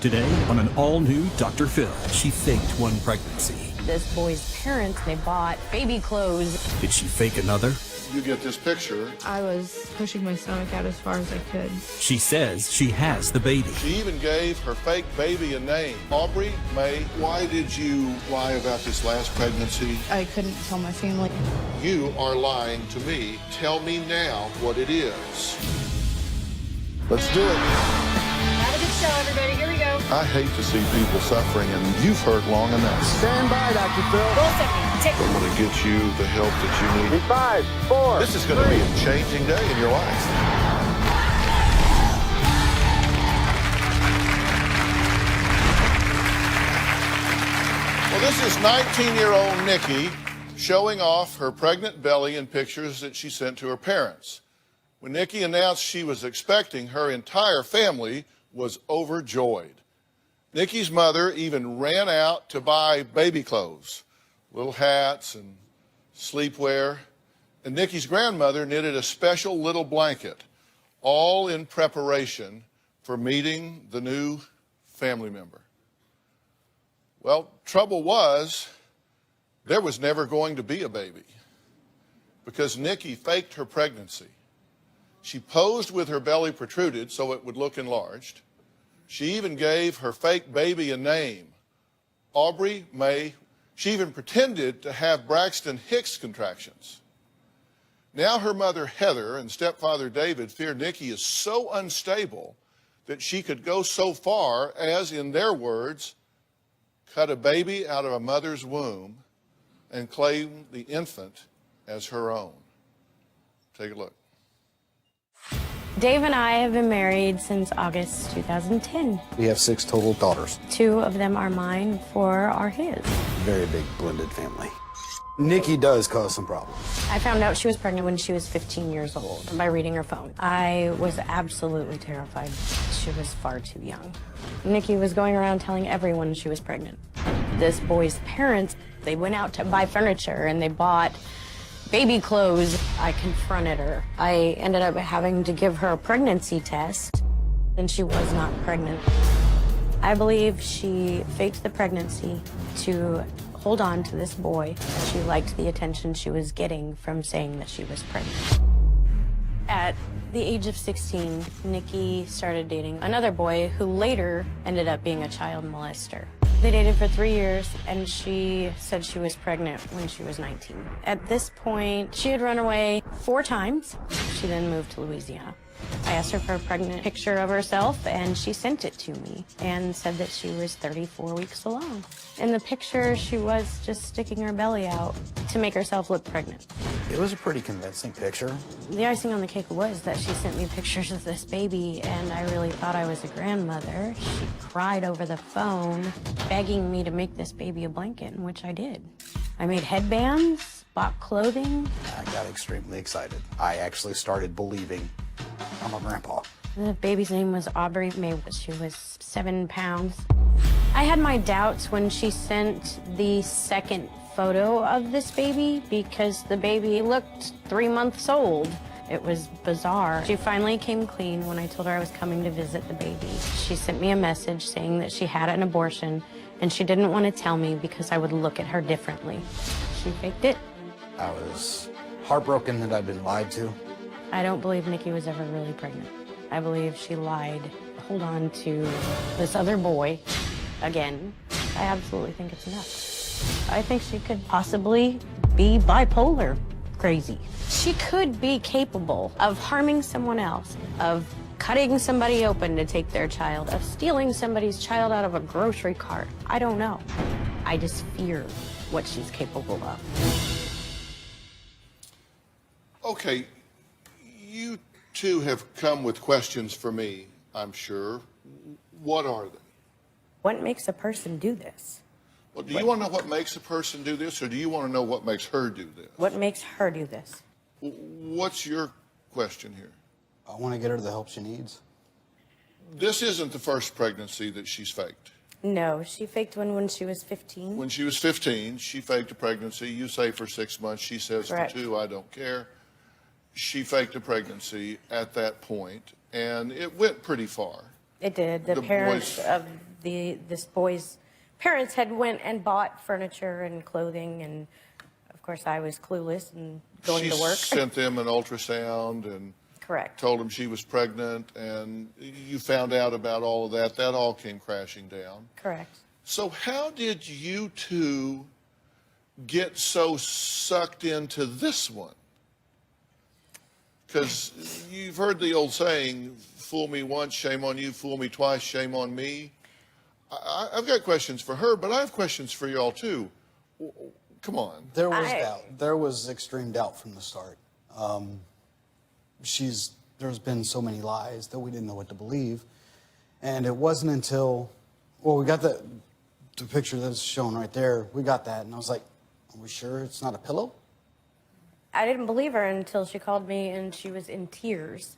Today on an all-new Dr. Phil, she faked one pregnancy. This boy's parents, they bought baby clothes. Did she fake another? You get this picture. I was pushing my stomach out as far as I could. She says she has the baby. She even gave her fake baby a name, Aubrey May. Why did you lie about this last pregnancy? I couldn't tell my family. You are lying to me. Tell me now what it is. Let's do it. Have a good show, everybody. Here we go. I hate to see people suffering, and you've hurt long enough. Stand by, Dr. Phil. Roll second. Tick. I'm going to get you the help that you need. In 5, 4. This is going to be a changing day in your life. Well, this is 19-year-old Nikki showing off her pregnant belly in pictures that she sent to her parents. When Nikki announced she was expecting, her entire family was overjoyed. Nikki's mother even ran out to buy baby clothes, little hats and sleepwear. And Nikki's grandmother knitted a special little blanket, all in preparation for meeting the new family member. Well, trouble was, there was never going to be a baby because Nikki faked her pregnancy. She posed with her belly protruded so it would look enlarged. She even gave her fake baby a name, Aubrey May. She even pretended to have Braxton Hicks contractions. Now her mother Heather and stepfather David fear Nikki is so unstable that she could go so far as, in their words, cut a baby out of a mother's womb and claim the infant as her own. Take a look. Dave and I have been married since August 2010. We have 6 total daughters. 2 of them are mine, 4 are his. Very big blended family. Nikki does cause some problems. I found out she was pregnant when she was 15 years old by reading her phone. I was absolutely terrified. She was far too young. Nikki was going around telling everyone she was pregnant. This boy's parents, they went out to buy furniture and they bought baby clothes. I confronted her. I ended up having to give her a pregnancy test, and she was not pregnant. I believe she faked the pregnancy to hold on to this boy. She liked the attention she was getting from saying that she was pregnant. At the age of 16, Nikki started dating another boy who later ended up being a child molester. They dated for 3 years, and she said she was pregnant when she was 19. At this point, she had run away 4 times. She then moved to Louisiana. I asked her for a pregnant picture of herself, and she sent it to me and said that she was 34 weeks along. In the picture, she was just sticking her belly out to make herself look pregnant. It was a pretty convincing picture. The icing on the cake was that she sent me pictures of this baby, and I really thought I was a grandmother. She cried over the phone, begging me to make this baby a blanket, which I did. I made headbands, bought clothing. I got extremely excited. I actually started believing I'm a grandpa. The baby's name was Aubrey May. She was 7 pounds. I had my doubts when she sent the second photo of this baby because the baby looked 3 months old. It was bizarre. She finally came clean when I told her I was coming to visit the baby. She sent me a message saying that she had an abortion and she didn't want to tell me because I would look at her differently. She faked it. I was heartbroken that I'd been lied to. I don't believe Nikki was ever really pregnant. I believe she lied, hold on to this other boy again. I absolutely think it's nuts. I think she could possibly be bipolar crazy. She could be capable of harming someone else, of cutting somebody open to take their child, of stealing somebody's child out of a grocery cart. I don't know. I just fear what she's capable of. Okay, you two have come with questions for me, I'm sure. What are they? What makes a person do this? Well, do you want to know what makes a person do this, or do you want to know what makes her do this? What makes her do this? What's your question here? I want to get her the help she needs. This isn't the first pregnancy that she's faked. No, she faked one when she was 15. When she was 15, she faked a pregnancy. You say for 6 months. She says Correct. for 2, I don't care. She faked a pregnancy at that point, and it went pretty far. It did. The The parents boys- of this boy's parents had went and bought furniture and clothing, and of course I was clueless and going to work. She sent them an ultrasound and Correct. told them she was pregnant, and you found out about all of that. That all came crashing down. Correct. So how did you two get so sucked into this one? Because you've heard the old saying, fool me once, shame on you, fool me twice, shame on me. I've got questions for her, but I have questions for y'all too. Come on. There was doubt. There was extreme doubt from the start. There's been so many lies that we didn't know what to believe. And it wasn't until, well, we got the picture that's shown right there. We got that, and I was like, are we sure it's not a pillow? I didn't believe her until she called me and she was in tears.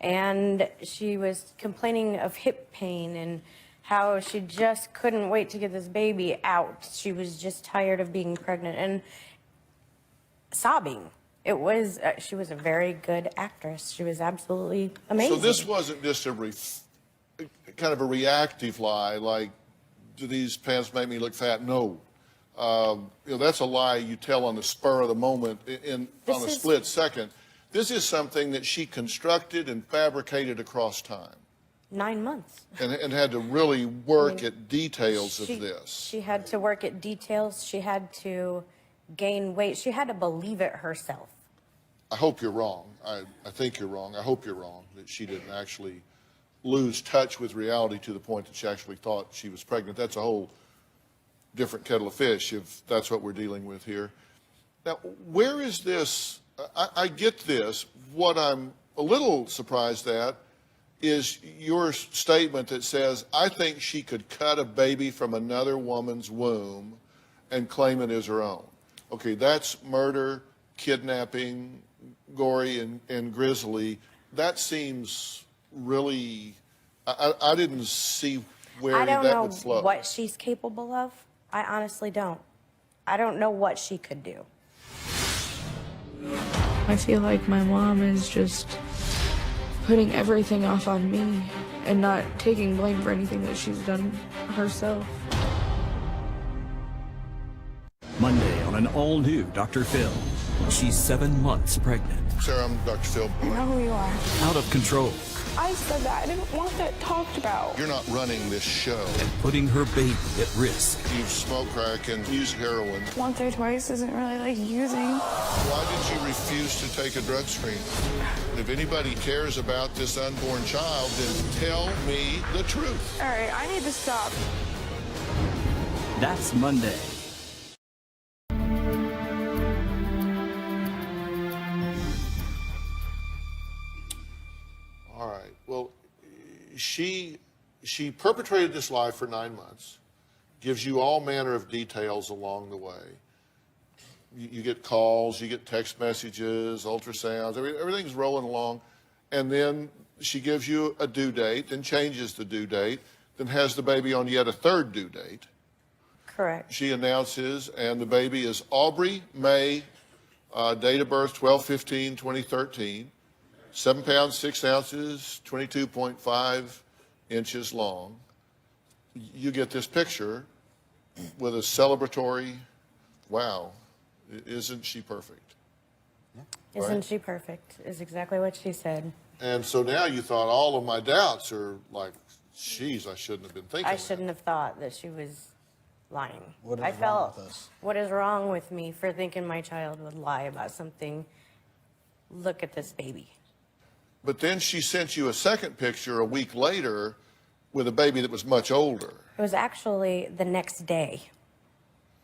And she was complaining of hip pain and how she just couldn't wait to get this baby out. She was just tired of being pregnant and sobbing. It was, she was a very good actress. She was absolutely amazing. So this wasn't just kind of a reactive lie, like, do these pants make me look fat? No. That's a lie you tell on the spur of the moment, on a split second. This is something that she constructed and fabricated across time. 9 months. And had to really work at details of this. She had to work at details. She had to gain weight. She had to believe it herself. I hope you're wrong. I think you're wrong. I hope you're wrong, that she didn't actually lose touch with reality to the point that she actually thought she was pregnant. That's a whole different kettle of fish, if that's what we're dealing with here. Now, where is this? I get this. What I'm a little surprised at is your statement that says, I think she could cut a baby from another woman's womb and claim it as her own. Okay, that's murder, kidnapping, gory and grisly. That seems really, I didn't see where that would flow. I don't know what she's capable of. I honestly don't. I don't know what she could do. I feel like my mom is just putting everything off on me and not taking blame for anything that she's done herself. Monday on an all-new Dr. Phil. She's 7 months pregnant. Sarah, I'm Dr. Phil. I know who you are. Out of control. I said that. I didn't want that talked about. You're not running this show. And putting her baby at risk. You've smoked crack and used heroin. Once or twice isn't really like using. Why did you refuse to take a drug screen? If anybody cares about this unborn child, then tell me the truth. All right, I need to stop. That's Monday. All right. Well, she perpetrated this lie for 9 months, gives you all manner of details along the way. You get calls, you get text messages, ultrasounds, everything's rolling along. And then she gives you a due date, then changes the due date, then has the baby on yet a third due date. Correct. She announces, and the baby is Aubrey May, date of birth 12/15/2013. 7 pounds, 6 ounces, 22.5 inches long. You get this picture with a celebratory, wow, isn't she perfect? Isn't Right? she perfect? Is exactly what she said. And so now you thought all of my doubts are like, geez, I shouldn't have been thinking I that. shouldn't have thought that she was lying. What is I wrong felt, with us? what is wrong with me for thinking my child would lie about something? Look at this baby. But then she sent you a second picture a week later with a baby that was much older. It was actually the next day.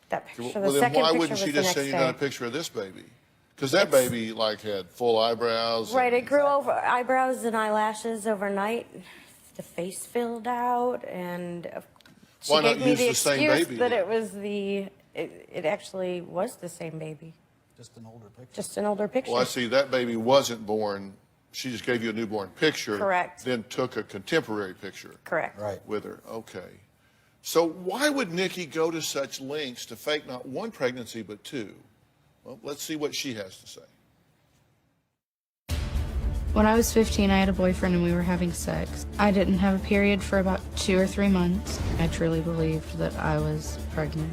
That picture, Well, the then second why picture wouldn't was she the just next send you day. another picture of this baby? Because that baby like had full eyebrows. Right, and- it grew over eyebrows and eyelashes overnight. The face filled out, and she Why not gave me use the the same excuse baby that then? it was it actually was the same baby, Just an older picture. just an older picture. Well, I see that baby wasn't born. She just gave you a newborn picture. Correct. Then took a contemporary picture Correct. Right. with her. Okay. So why would Nikki go to such lengths to fake not one pregnancy but two? Well, let's see what she has to say. When I was 15, I had a boyfriend and we were having sex. I didn't have a period for about 2 or 3 months. I truly believed that I was pregnant.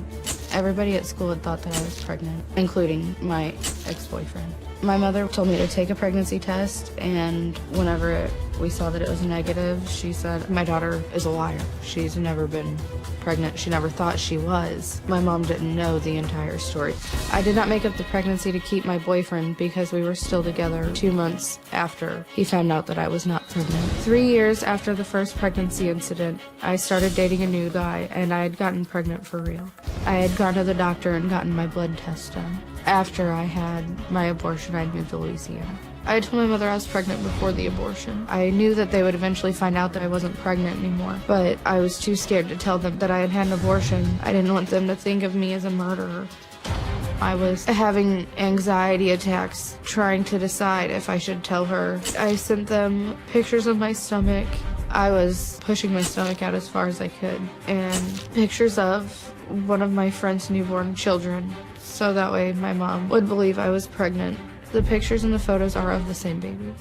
Everybody at school had thought that I was pregnant, including my ex-boyfriend. My mother told me to take a pregnancy test, and whenever we saw that it was negative, she said, "My daughter is a liar. She's never been pregnant. She never thought she was." My mom didn't know the entire story. I did not make up the pregnancy to keep my boyfriend because we were still together 2 months after he found out that I was not pregnant. 3 years after the first pregnancy incident, I started dating a new guy, and I had gotten pregnant for real. I had gone to the doctor and gotten my blood test done. After I had my abortion, I'd moved to Louisiana. I had told my mother I was pregnant before the abortion. I knew that they would eventually find out that I wasn't pregnant anymore, but I was too scared to tell them that I had had an abortion. I didn't want them to think of me as a murderer. I was having anxiety attacks, trying to decide if I should tell her. I sent them pictures of my stomach. I was pushing my stomach out as far as I could, and pictures of one of my friend's newborn children, so that way my mom would believe I was pregnant. The pictures and the photos are of the same baby.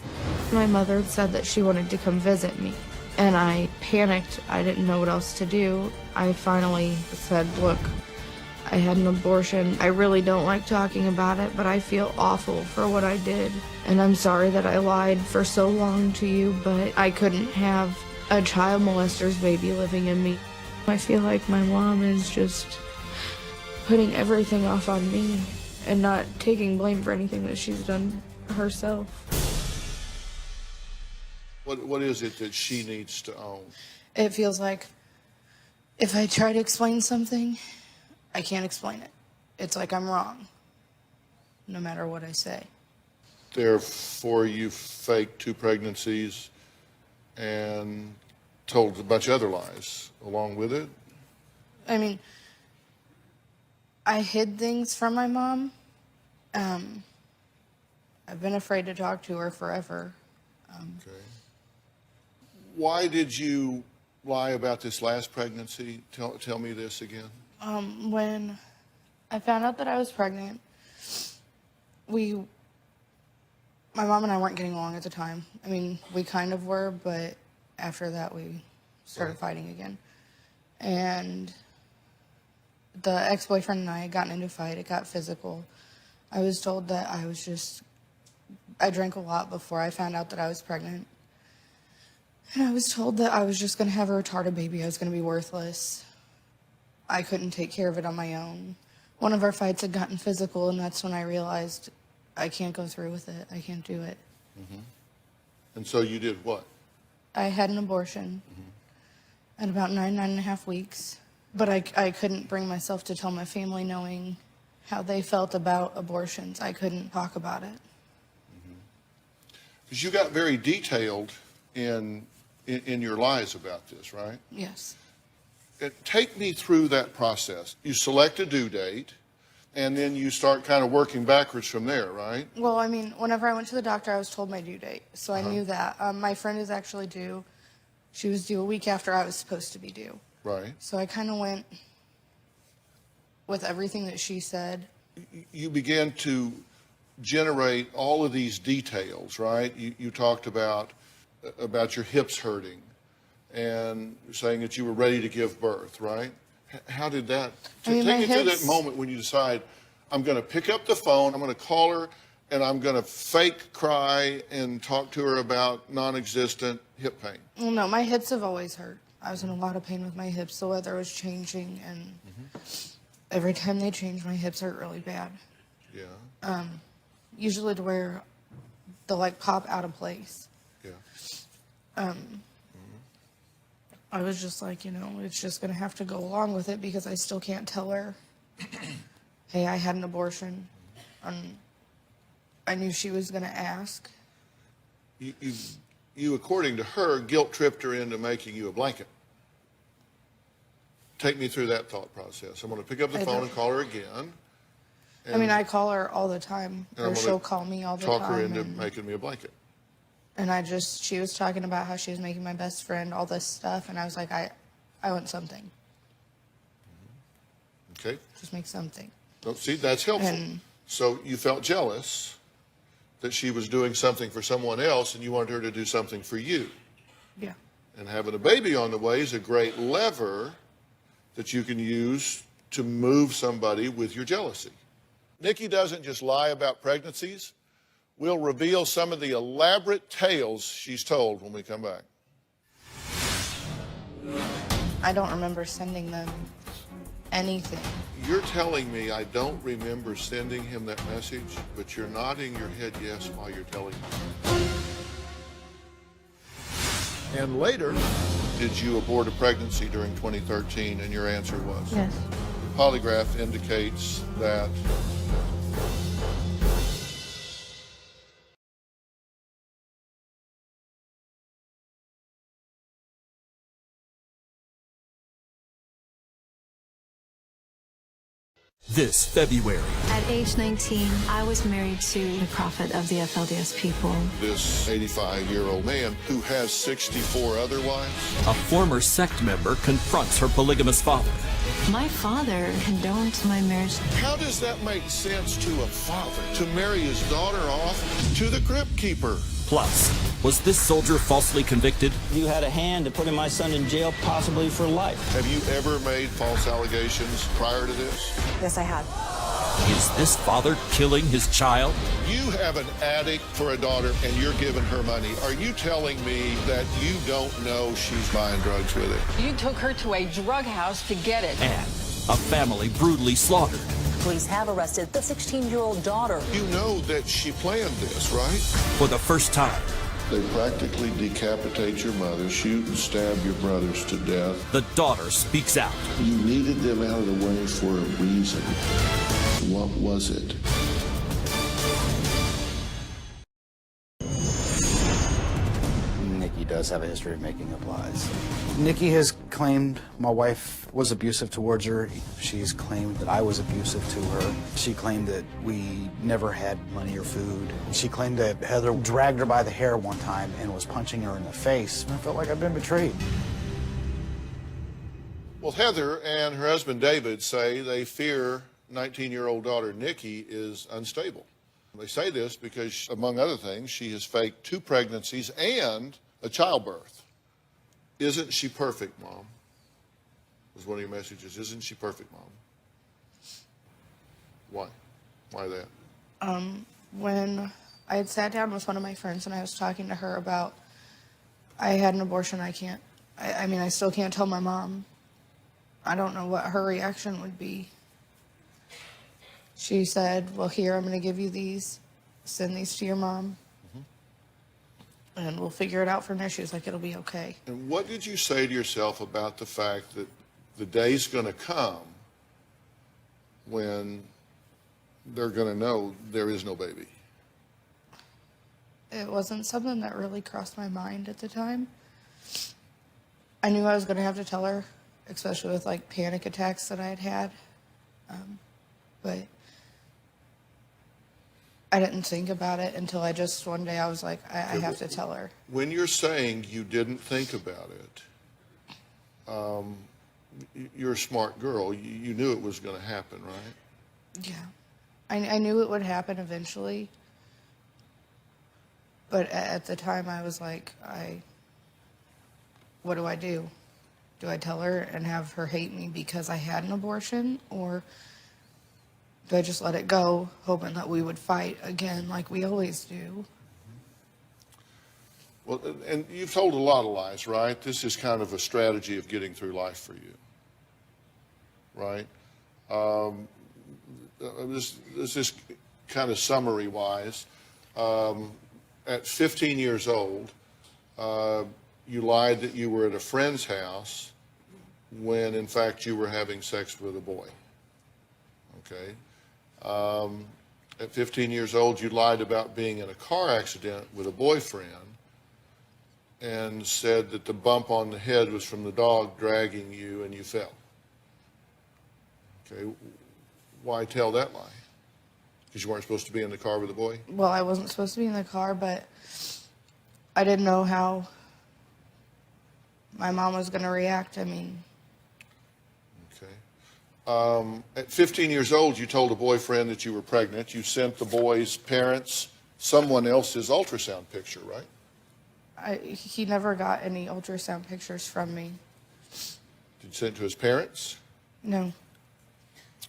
My mother said that she wanted to come visit me, and I panicked. I didn't know what else to do. I finally said, "Look, I had an abortion. I really don't like talking about it, but I feel awful for what I did. And I'm sorry that I lied for so long to you, but I couldn't have a child molester's baby living in me." I feel like my mom is just putting everything off on me and not taking blame for anything that she's done herself. What is it that she needs to own? It feels like if I try to explain something, I can't explain it. It's like I'm wrong, no matter what I say. Therefore, you faked 2 pregnancies and told a bunch of other lies along with it? I mean, I hid things from my mom. I've been afraid to talk to her forever. Okay. Why did you lie about this last pregnancy? Tell me this again. When I found out that I was pregnant, my mom and I weren't getting along at the time. I mean, we kind of were, but after that we started fighting again. And the ex-boyfriend and I had gotten into a fight. It got physical. I was told that I drank a lot before I found out that I was pregnant. And I was told that I was just going to have a retarded baby. I was going to be worthless. I couldn't take care of it on my own. One of our fights had gotten physical, and that's when I realized I can't go through with it. I can't do it. Mm-hmm. And so you did what? I had an abortion at about 9.5 weeks. But I couldn't bring myself to tell my family, knowing how they felt about abortions. I couldn't talk about it. Because you got very detailed in your lies about this, right? Yes. Take me through that process. You select a due date, and then you start kind of working backwards from there, right? Well, I mean, whenever I went to the doctor, I was told my due date. So I knew that. My friend is actually due. She was due a week after I was supposed to be due. Right. So I kind of went with everything that she said. You began to generate all of these details, right? You talked about your hips hurting and saying that you were ready to give birth, right? How did that, take me through that moment when you decide, I'm going to pick up the phone, I'm going to call her, and I'm going to fake cry and talk to her about non-existent hip pain. Well, no, my hips have always hurt. I was in a lot of pain with my hips. The weather was changing, and every time they change, my hips hurt really bad. Yeah. Usually to where they'll like pop out of place. Yeah. I was just like, it's just going to have to go along with it because I still can't tell her, hey, I had an abortion. I knew she was going to ask. You, according to her, guilt-tripped her into making you a blanket. Take me through that thought process. I'm going to pick up the phone and call her again. I mean, I call her all the time, or she'll call me all the time. Talk her into making me a blanket. And she was talking about how she was making my best friend all this stuff, and I was like, I want something. Okay. Just make something. See, that's helpful. So you felt jealous that she was doing something for someone else and you wanted her to do something for you. Yeah. And having a baby on the way is a great lever that you can use to move somebody with your jealousy. Nikki doesn't just lie about pregnancies. We'll reveal some of the elaborate tales she's told when we come back. I don't remember sending them anything. You're telling me I don't remember sending him that message, but you're nodding your head yes while you're telling me. And later, did you abort a pregnancy during 2013? And your answer was? Yes. The polygraph indicates that This February, At age 19, I was married to the prophet of the FLDS people. this 85-year-old man who has 64 other wives, a former sect member confronts her polygamous father. My father condoned my marriage. how does that make sense to a father to marry his daughter off to the crypt keeper? Plus, was this soldier falsely convicted? You had a hand in putting my son in jail, possibly for life. Have you ever made false allegations prior to this? Yes, I had. Is this father killing his child? You have an addict for a daughter and you're giving her money. Are you telling me that you don't know she's buying drugs with it? You took her to a drug house to get it. And a family brutally slaughtered. Police have arrested the 16-year-old daughter. You know that she planned this, right? For the first time, They practically decapitate your mother, shoot and stab your brothers to death. the daughter speaks out. You needed them out of the way for a reason. What was it? Nikki does have a history of making up lies. Nikki has claimed my wife was abusive towards her. She's claimed that I was abusive to her. She claimed that we never had money or food. She claimed that Heather dragged her by the hair one time and was punching her in the face. And I felt like I'd been betrayed. Well, Heather and her husband David say they fear 19-year-old daughter Nikki is unstable. They say this because, among other things, she has faked 2 pregnancies and a childbirth. Isn't she perfect, Mom? Was one of your messages. Isn't she perfect, Mom? Why? Why that? When I had sat down with one of my friends and I was talking to her about I had an abortion, I mean, I still can't tell my mom. I don't know what her reaction would be. She said, well, here, I'm going to give you these. Send these to your mom. And we'll figure it out from there. She was like, it'll be okay. And what did you say to yourself about the fact that the day's going to come when they're going to know there is no baby? It wasn't something that really crossed my mind at the time. I knew I was going to have to tell her, especially with like panic attacks that I had had. But I didn't think about it until I just one day I was like, I have to tell her. When you're saying you didn't think about it, you're a smart girl. You knew it was going to happen, right? Yeah. I knew it would happen eventually. But at the time I was like, what do I do? Do I tell her and have her hate me because I had an abortion? Or do I just let it go, hoping that we would fight again like we always do? Well, and you've told a lot of lies, right? This is kind of a strategy of getting through life for you, right? This is kind of summary-wise. At 15 years old, you lied that you were at a friend's house when, in fact, you were having sex with a boy, okay? At 15 years old, you lied about being in a car accident with a boyfriend and said that the bump on the head was from the dog dragging you and you fell. Okay, why tell that lie? Because you weren't supposed to be in the car with the boy? Well, I wasn't supposed to be in the car, but I didn't know how my mom was going to react. I mean... Okay. At 15 years old, you told a boyfriend that you were pregnant. You sent the boy's parents someone else's ultrasound picture, right? He never got any ultrasound pictures from me. Did you send it to his parents? No.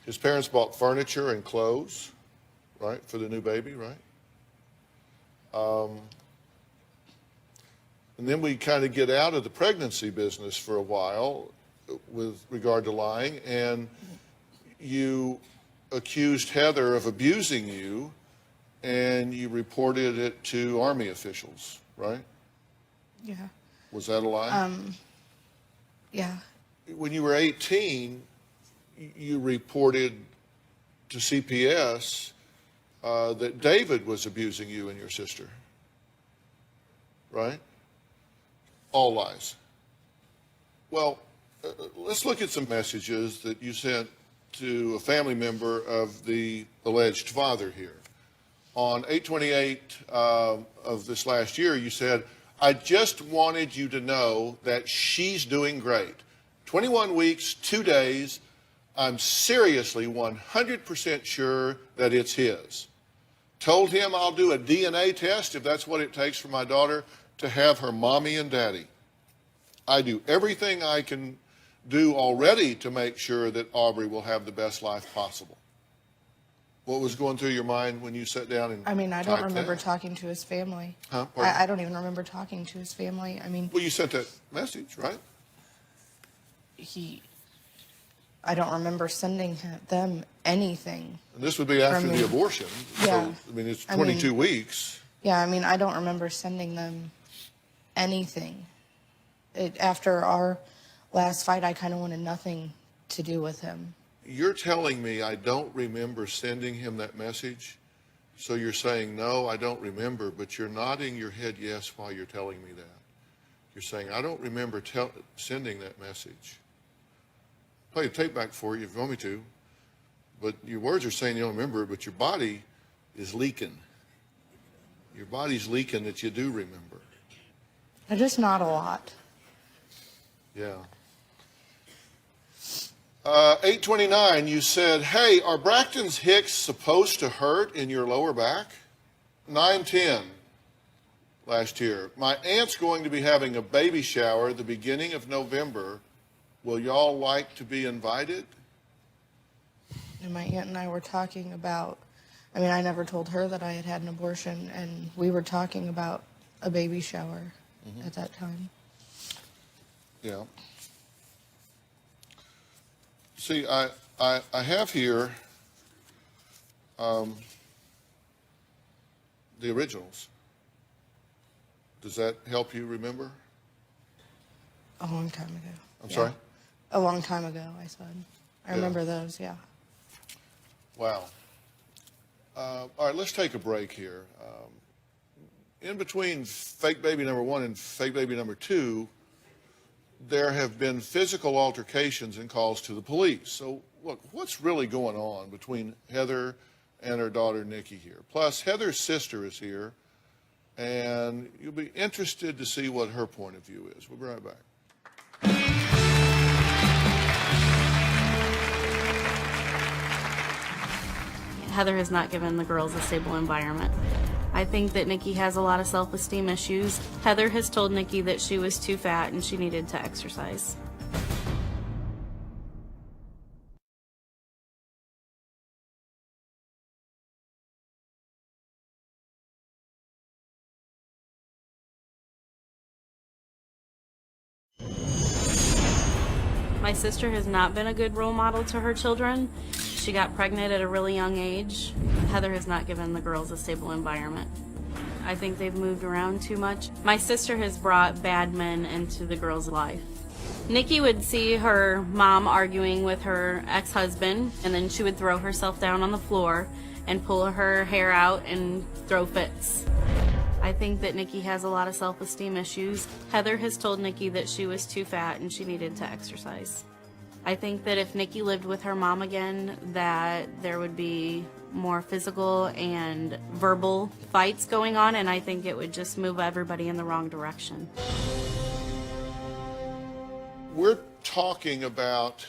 His parents bought furniture and clothes, right, for the new baby, right? And then we kind of get out of the pregnancy business for a while with regard to lying, and you accused Heather of abusing you, and you reported it to Army officials, right? Yeah. Was that a lie? Yeah. When you were 18, you reported to CPS that David was abusing you and your sister, right? All lies. Well, let's look at some messages that you sent to a family member of the alleged father here. On 8/28 of this last year, you said, I just wanted you to know that she's doing great. 21 weeks, 2 days. I'm seriously 100% sure that it's his. Told him I'll do a DNA test if that's what it takes for my daughter to have her mommy and daddy. I do everything I can do already to make sure that Aubrey will have the best life possible. What was going through your mind when you sat down and I mean, I don't typed remember that? talking to his family. Huh? Pardon? I don't even remember talking to his family. I mean, Well, you sent that message, right? I don't remember sending them anything. And this would be after me. the abortion. Yeah. So, I mean, it's 22 weeks. Yeah, I mean, I don't remember sending them anything. After our last fight, I kind of wanted nothing to do with him. You're telling me I don't remember sending him that message? So you're saying, no, I don't remember, but you're nodding your head yes while you're telling me that. You're saying, I don't remember sending that message. Play the tape back for you if you want me to, but your words are saying you don't remember it, but your body is leaking. Your body's leaking that you do remember. Just not a lot. Yeah. 8/29, you said, hey, are Braxton's Hicks supposed to hurt in your lower back? 9/10 last year, my aunt's going to be having a baby shower at the beginning of November. Will y'all like to be invited? And my aunt and I were talking about, I mean, I never told her that I had had an abortion, and we were talking about a baby shower at that time. Yeah. See, I have here the originals. Does that help you remember? A long time ago. I'm sorry? A long time ago, I said. I remember those, yeah. Wow. All right, let's take a break here. In between fake baby number 1 and fake baby number 2, there have been physical altercations and calls to the police. So, look, what's really going on between Heather and her daughter Nikki here? Plus, Heather's sister is here, and you'll be interested to see what her point of view is. We'll be right back. Heather has not given the girls a stable environment. I think that Nikki has a lot of self-esteem issues. Heather has told Nikki that she was too fat and she needed to exercise. My sister has not been a good role model to her children. She got pregnant at a really young age. Heather has not given the girls a stable environment. I think they've moved around too much. My sister has brought bad men into the girls' life. Nikki would see her mom arguing with her ex-husband, and then she would throw herself down on the floor and pull her hair out and throw fits. I think that Nikki has a lot of self-esteem issues. Heather has told Nikki that she was too fat and she needed to exercise. I think that if Nikki lived with her mom again, that there would be more physical and verbal fights going on, and I think it would just move everybody in the wrong direction. We're talking about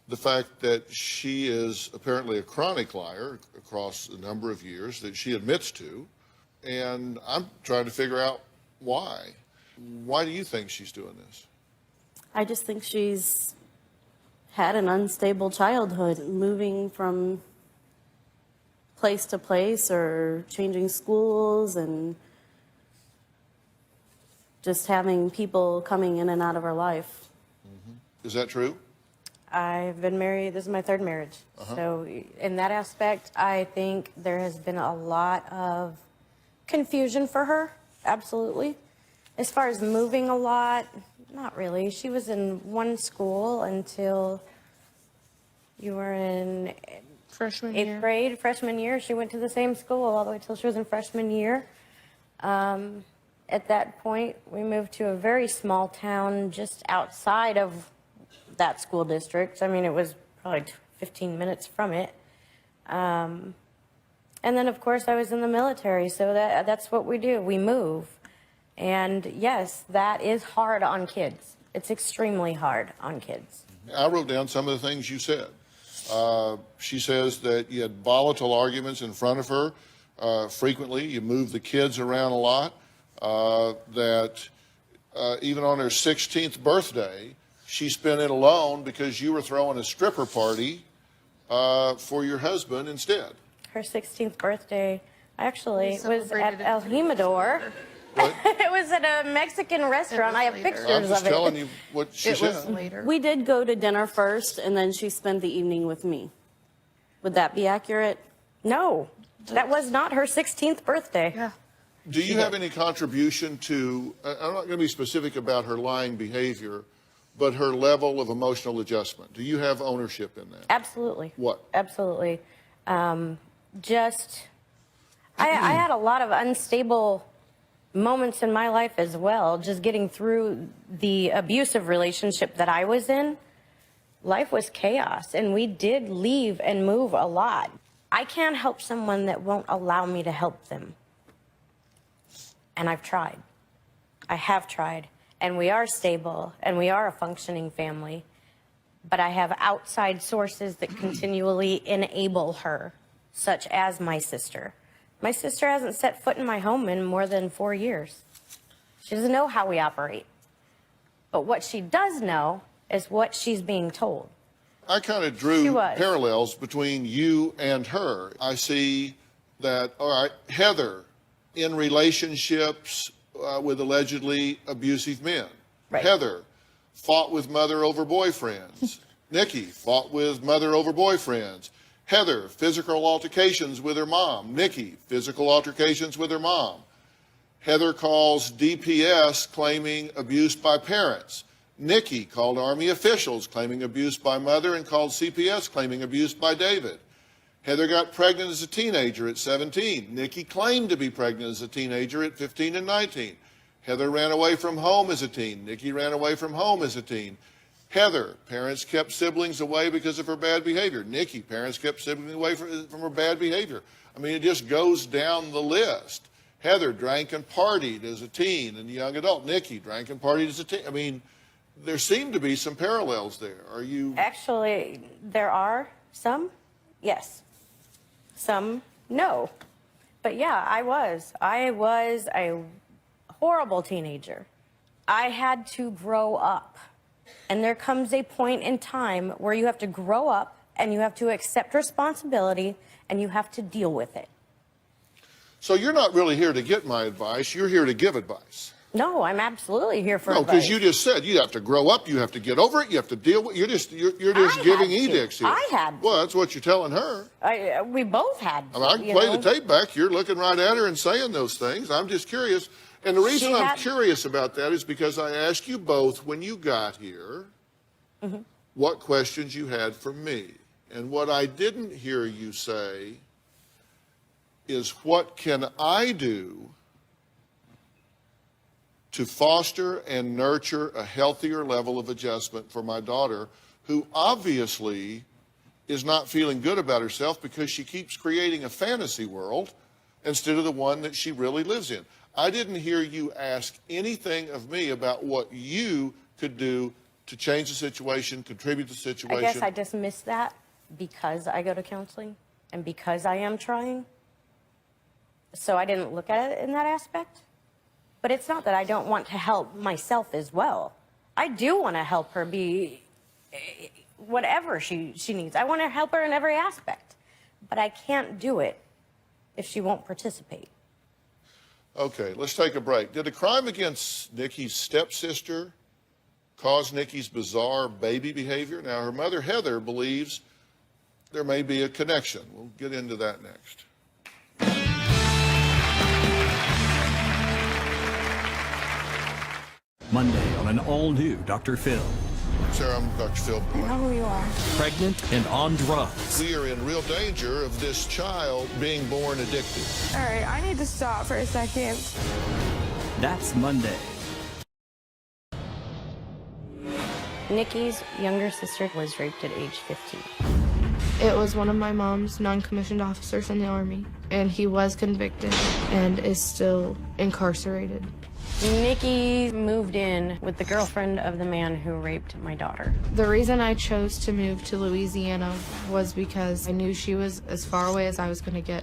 the fact that she is apparently a chronic liar across a number of years that she admits to. and I'm trying to figure out why. Why do you think she's doing this? I just think she's had an unstable childhood, moving from place to place or changing schools and just having people coming in and out of her life. Is that true? I've been married, this is my third marriage. So in that aspect, I think there has been a lot of confusion for her, absolutely. As far as moving a lot, not really. She was in one school until you were in eighth grade, freshman year. She went to the same school all the way till she was in freshman year. At that point, we moved to a very small town just outside of that school district. I mean, it was probably 15 minutes from it. And then, of course, I was in the military, so that's what we do. We move. And yes, that is hard on kids. It's extremely hard on kids. I wrote down some of the things you said. She says that you had volatile arguments in front of her frequently. You moved the kids around a lot. That even on her 16th birthday, she spent it alone because you were throwing a stripper party for your husband instead. Her 16th birthday actually was at El Jimador. It was at a Mexican restaurant. I have pictures I'm just of it. telling you what she said. Later. We did go to dinner first, and then she spent the evening with me. Would that be accurate? No, that was not her 16th birthday. Yeah. Do you have any contribution to, I'm not going to be specific about her lying behavior, but her level of emotional adjustment? Do you have ownership in that? Absolutely. What? Absolutely. I had a lot of unstable moments in my life as well, just getting through the abusive relationship that I was in. Life was chaos, and we did leave and move a lot. I can't help someone that won't allow me to help them. And I've tried. I have tried. And we are stable, and we are a functioning family. But I have outside sources that continually enable her, such as my sister. My sister hasn't set foot in my home in more than 4 years. She doesn't know how we operate. But what she does know is what she's being told. I kind of drew parallels between you and her. I see that, all right, Heather in relationships with allegedly abusive men. Right. Heather fought with mother over boyfriends. Nikki fought with mother over boyfriends. Heather, physical altercations with her mom. Nikki, physical altercations with her mom. Heather calls DPS claiming abuse by parents. Nikki called Army officials claiming abuse by mother and called CPS claiming abuse by David. Heather got pregnant as a teenager at 17. Nikki claimed to be pregnant as a teenager at 15 and 19. Heather ran away from home as a teen. Nikki ran away from home as a teen. Heather, parents kept siblings away because of her bad behavior. Nikki, parents kept siblings away from her bad behavior. I mean, it just goes down the list. Heather drank and partied as a teen and young adult. Nikki drank and partied as a teen. I mean, there seem to be some parallels there. Are you? Actually, there are some, yes. Some, no. But yeah, I was a horrible teenager. I had to grow up. And there comes a point in time where you have to grow up and you have to accept responsibility and you have to deal with it. So you're not really here to get my advice. You're here to give advice. No, I'm absolutely here for No, advice. because you just said you have to grow up, you have to get over it, you have to deal with it. You're just giving edicts here. I had to. Well, that's what you're telling her. We both had to. I mean, I can play the tape back. You're looking right at her and saying those things. I'm just curious. And the reason I'm curious about that is because I asked you both when you got here what questions you had for me. And what I didn't hear you say is, what can I do to foster and nurture a healthier level of adjustment for my daughter, who obviously is not feeling good about herself because she keeps creating a fantasy world instead of the one that she really lives in. I didn't hear you ask anything of me about what you could do to change the situation, contribute to the situation. I guess I dismissed that because I go to counseling and because I am trying. So I didn't look at it in that aspect. But it's not that I don't want to help myself as well. I do want to help her be whatever she needs. I want to help her in every aspect. But I can't do it if she won't participate. Okay, let's take a break. Did a crime against Nikki's stepsister cause Nikki's bizarre baby behavior? Now, her mother, Heather, believes there may be a connection. We'll get into that next. Monday on an all-new Dr. Phil. Sarah, I'm Dr. Phil. I know who you are. Pregnant and on drugs. We are in real danger of this child being born addicted. All right, I need to stop for a second. That's Monday. Nikki's younger sister was raped at age 15. It was one of my mom's non-commissioned officers in the Army, and he was convicted and is still incarcerated. Nikki moved in with the girlfriend of the man who raped my daughter. The reason I chose to move to Louisiana was because I knew she was as far away as I was going to get.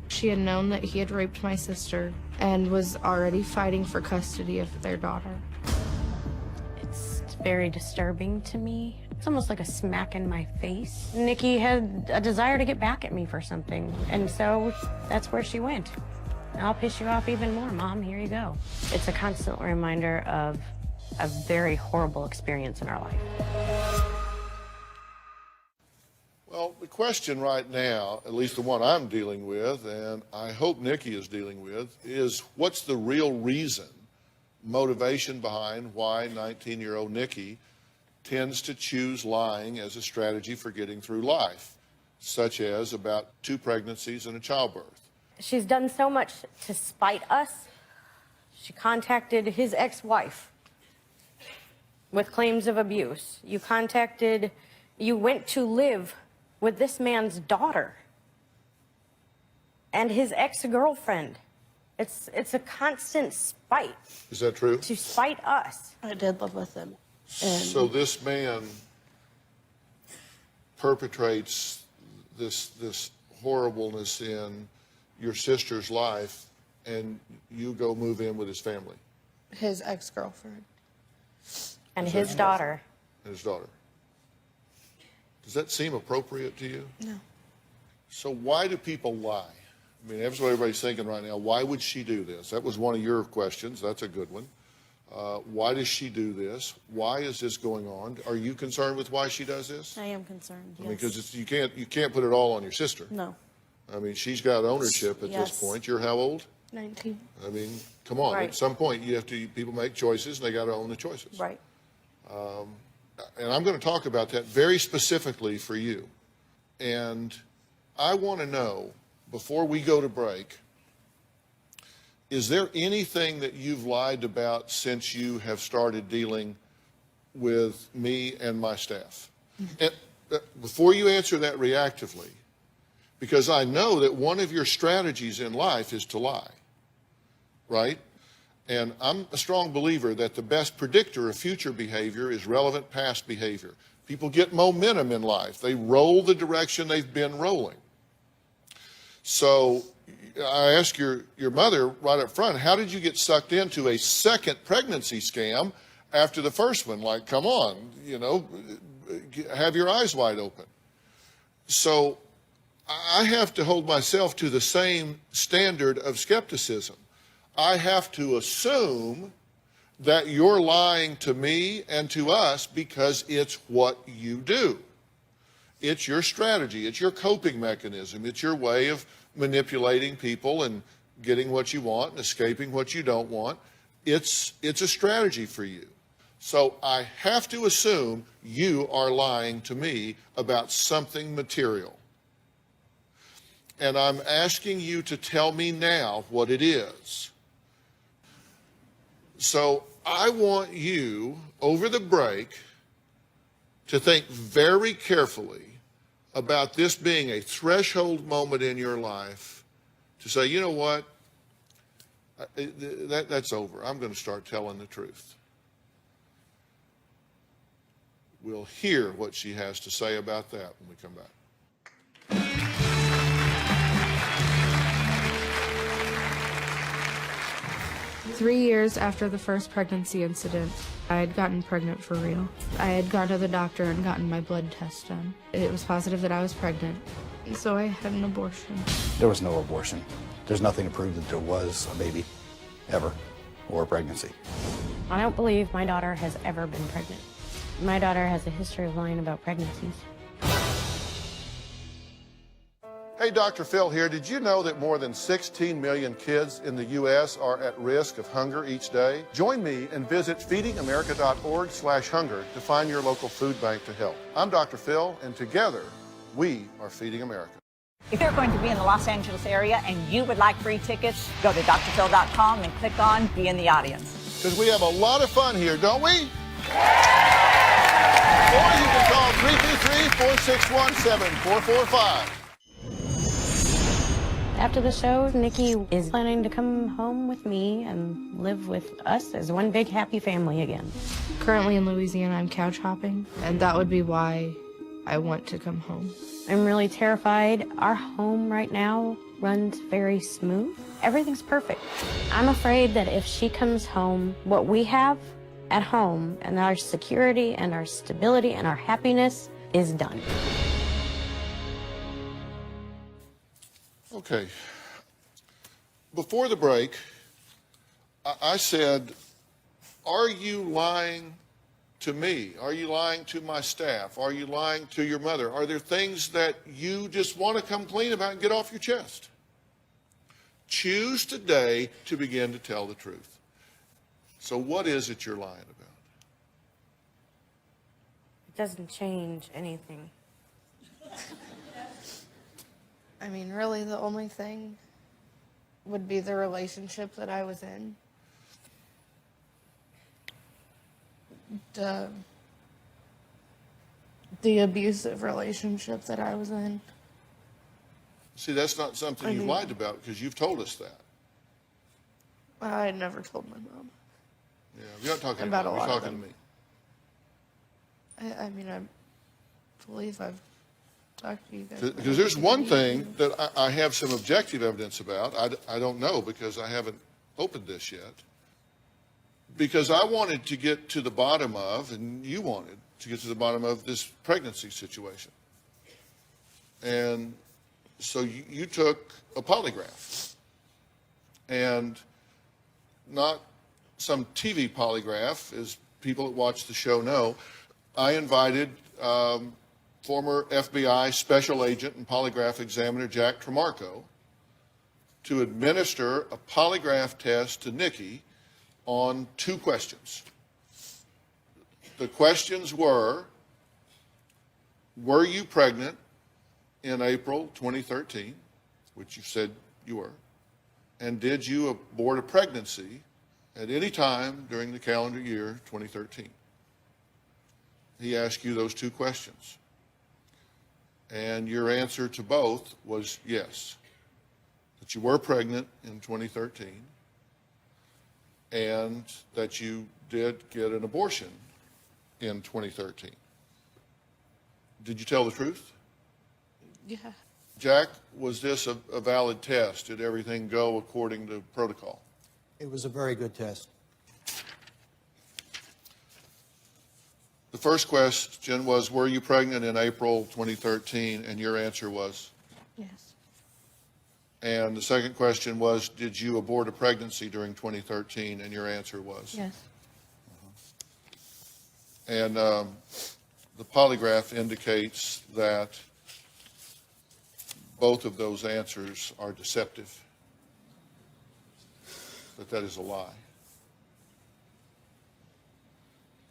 She had known that he had raped my sister and was already fighting for custody of their daughter. It's very disturbing to me. It's almost like a smack in my face. Nikki had a desire to get back at me for something, and so that's where she went. I'll piss you off even more, Mom. Here you go. It's a constant reminder of a very horrible experience in our life. Well, the question right now, at least the one I'm dealing with, and I hope Nikki is dealing with, is what's the real reason, motivation behind why 19-year-old Nikki tends to choose lying as a strategy for getting through life, such as about 2 pregnancies and a childbirth. She's done so much to spite us. She contacted his ex-wife with claims of abuse. You went to live with this man's daughter and his ex-girlfriend. It's a constant spite. Is that true? To spite us. I did live with him. So this man perpetrates this horribleness in your sister's life, and you go move in with his family. His ex-girlfriend. And his daughter. And his daughter. Does that seem appropriate to you? No. So why do people lie? I mean, that's what everybody's thinking right now. Why would she do this? That was one of your questions. That's a good one. Why does she do this? Why is this going on? Are you concerned with why she does this? I am concerned, I mean, because you can't put it all on your sister. No. I mean, she's got ownership at this point. You're how old? 19. I mean, come on. Right. At some point, people make choices, and they got to own the choices. Right. And I'm going to talk about that very specifically for you. And I want to know, before we go to break, is there anything that you've lied about since you have started dealing with me and my staff? And before you answer that reactively, because I know that one of your strategies in life is to lie, right? And I'm a strong believer that the best predictor of future behavior is relevant past behavior. People get momentum in life. They roll the direction they've been rolling. So I asked your mother right up front, how did you get sucked into a second pregnancy scam after the first one? Like, come on, have your eyes wide open. So I have to hold myself to the same standard of skepticism. I have to assume that you're lying to me and to us because it's what you do. It's your strategy. It's your coping mechanism. It's your way of manipulating people and getting what you want and escaping what you don't want. It's a strategy for you. So I have to assume you are lying to me about something material. And I'm asking you to tell me now what it is. So I want you, over the break, to think very carefully about this being a threshold moment in your life to say, you know what, that's over. I'm going to start telling the truth. We'll hear what she has to say about that when we come back. 3 years after the first pregnancy incident, I had gotten pregnant for real. I had gone to the doctor and gotten my blood test done. It was positive that I was pregnant, so I had an abortion. There was no abortion. There's nothing to prove that there was a baby, ever, or a pregnancy. I don't believe my daughter has ever been pregnant. My daughter has a history of lying about pregnancies. Hey, Dr. Phil here. Did you know that more than 16 million kids in the U.S. are at risk of hunger each day? Join me and visit feedingamerica.org/hunger to find your local food bank to help. I'm Dr. Phil, and together, we are Feeding America. If you're going to be in the Los Angeles area and you would like free tickets, go to drphil.com and click on Be in the Audience. Because we have a lot of fun here, don't we? Or you can call 323-461-7445. After the show, Nikki is planning to come home with me and live with us as one big happy family again. Currently in Louisiana, I'm couch hopping, and that would be why I want to come home. I'm really terrified. Our home right now runs very smooth. Everything's perfect. I'm afraid that if she comes home, what we have at home and our security and our stability and our happiness is done. Okay. Before the break, I said, are you lying to me? Are you lying to my staff? Are you lying to your mother? Are there things that you just want to come clean about and get off your chest? Choose today to begin to tell the truth. So what is it you're lying about? It doesn't change anything. I mean, really, the only thing would be the relationship that I was in. The abusive relationship that I was in. See, that's not something you've lied about because you've told us that. I had never told my mom. Yeah, you're not talking About to a me, lot you're of talking to them. me. I mean, I believe I've talked to you guys. Because there's one thing that I have some objective evidence about. I don't know because I haven't opened this yet. Because I wanted to get to the bottom of, and you wanted to get to the bottom of this pregnancy situation. And so you took a polygraph. And not some TV polygraph, as people that watch the show know. I invited former FBI special agent and polygraph examiner Jack Tremarco to administer a polygraph test to Nikki on 2 questions. The questions were you pregnant in April 2013, which you said you were, and did you abort a pregnancy at any time during the calendar year 2013? He asked you those 2 questions. And your answer to both was yes, that you were pregnant in 2013 and that you did get an abortion in 2013. Did you tell the truth? Yeah. Jack, was this a valid test? Did everything go according to protocol? It was a very good test. The first question was, were you pregnant in April 2013? And your answer was? Yes. And the second question was, did you abort a pregnancy during 2013? And your answer was? Yes. And the polygraph indicates that both of those answers are deceptive, that is a lie.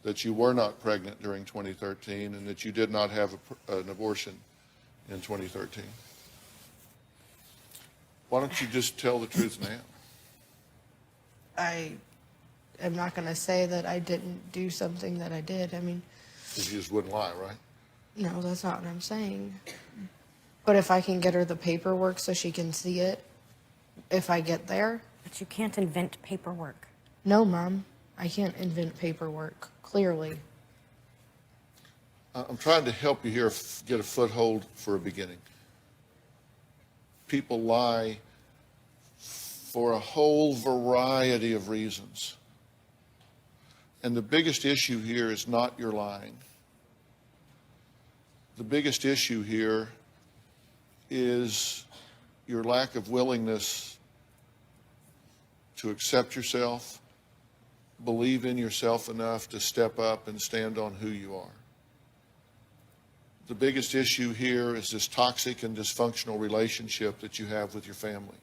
That you were not pregnant during 2013 and that you did not have an abortion in 2013. Why don't you just tell the truth now? I am not going to say that I didn't do something that I did. I mean, Because you just wouldn't lie, right? no, that's not what I'm saying. But if I can get her the paperwork so she can see it, if I get there. But you can't invent paperwork. No, Mom, I can't invent paperwork, clearly. I'm trying to help you here get a foothold for a beginning. People lie for a whole variety of reasons. And the biggest issue here is not your lying. The biggest issue here is your lack of willingness to accept yourself, believe in yourself enough to step up and stand on who you are. The biggest issue here is this toxic and dysfunctional relationship that you have with your family.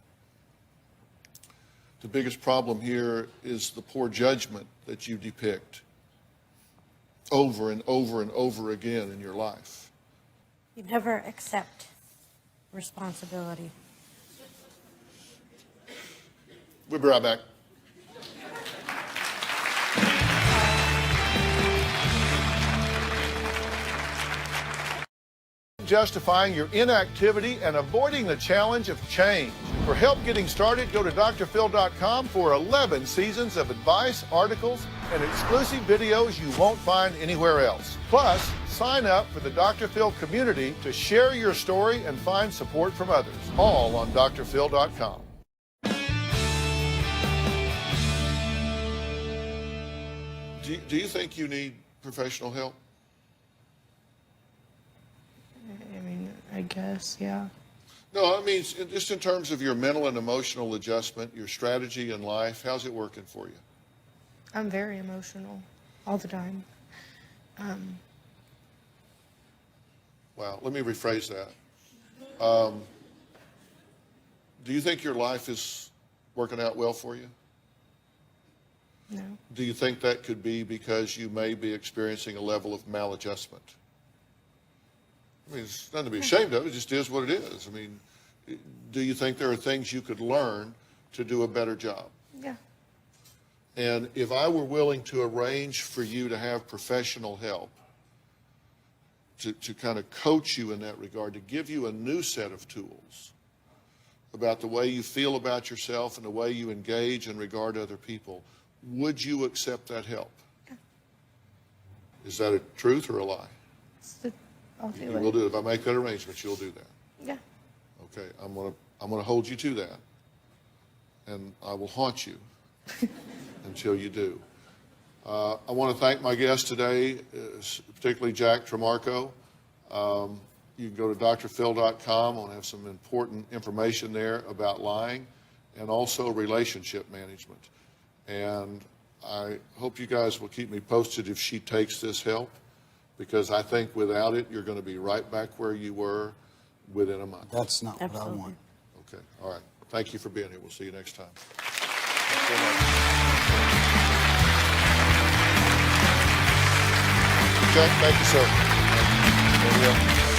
The biggest problem here is the poor judgment that you depict over and over and over again in your life. You never accept responsibility. We'll be right back. Justifying your inactivity and avoiding the challenge of change. For help getting started, go to drphil.com for 11 seasons of advice, articles, and exclusive videos you won't find anywhere else. Plus, sign up for the Dr. Phil community to share your story and find support from others. All on drphil.com. Do you think you need professional help? I mean, I guess, yeah. No, I mean, just in terms of your mental and emotional adjustment, your strategy in life, how's it working for you? I'm very emotional all the time. Well, let me rephrase that. Do you think your life is working out well for you? No. Do you think that could be because you may be experiencing a level of maladjustment? I mean, it's nothing to be ashamed of. It just is what it is. I mean, do you think there are things you could learn to do a better job? Yeah. And if I were willing to arrange for you to have professional help, to kind of coach you in that regard, to give you a new set of tools about the way you feel about yourself and the way you engage and regard other people, would you accept that help? Yeah. Is that a truth or a lie? I'll do You it. will do it. If I make that arrangement, you'll do that. Yeah. Okay, I'm gonna hold you to that, and I will haunt you until you do. I want to thank my guest today, particularly Jack Tremarco. You can go to drphil.com. I want to have some important information there about lying and also relationship management. And I hope you guys will keep me posted if she takes this help, because I think without it, you're going to be right back where you were within a month. That's not Absolutely. what I want. Okay, all right. Thank you for being here. We'll see you next time. Okay, thank you, sir. There we go.